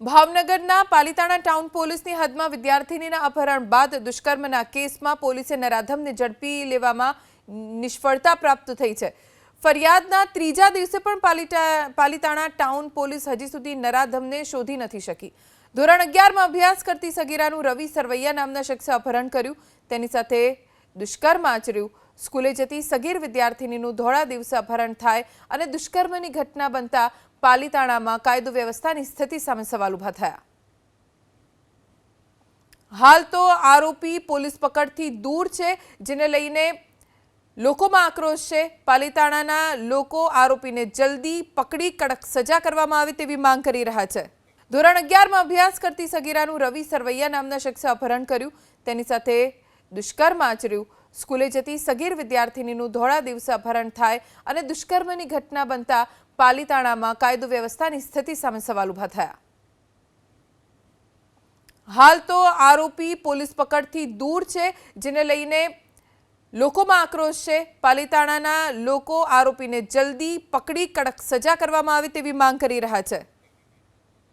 ભાવનગરના પાલિતાણા ટાઉન પોલીસની હદમાં વિદ્યાર્થીનીના અપહરણ બાદ દુષ્કર્મના કેસમાં પોલીસે નરાધમને ઝડપી લેવામાં નિષ્ફળતા પ્રાપ્ત થઈ છે। ફરિયાદના ત્રીજા દિવસે પણ પાલિતાણા ટાઉન પોલીસ હજી સુધી નરાધમને શોધી નથી શકી। ધોરણ 11માં અભ્યાસ કરતી સગીરાનું રવિ સરવૈયા નામના શખ્સે અપહરણ કર્યું, તેની સાથે દુષ્કર્મ આચર્યું। સ્કૂલે જતી સગીર વિદ્યાર્થીનીનું ધોળા દિવસે અપહરણ થાય અને દુષ્કર્મની ઘટના બનતા પાલિતાણામાં કાયદો વ્યવસ્થાની સ્થિતિ સામે સવાલ ઉભા થયા। હાલ તો આરોપી પોલીસ પકડથી દૂર છે, જેને લઈને લોકોમાં આક્રોશ છે। પાલિતાણાના લોકો આરોપીને જલ્દી પકડી કડક સજા કરવામાં આવે તેવી માંગ કરી રહ્યા છે। ધોરણ 11માં અભ્યાસ કરતી સગીરાનું રવિ સરવૈયા નામના શખ્સે અપહરણ કર્યું, તેની સાથે દુષ્કર્મ આચર્યું। સ્કૂલે જતી સગીર વિદ્યાર્થીનીનું ધોળા દિવસે અપહરણ થાય અને દુષ્કર્મની ઘટના બનતા પાલિતાણામાં કાયદો વ્યવસ્થાની સ્થિતિ સામે સવાલ ઉભા થયા। હાલ તો આરોપી પોલીસ પકડથી દૂર છે, જેને લઈને લોકોમાં આક્રોશ છે। પાલિતાણાના લોકો આરોપીને જલ્દી પકડી કડક સજા કરવામાં આવે તેવી માંગ કરી રહ્યા છે।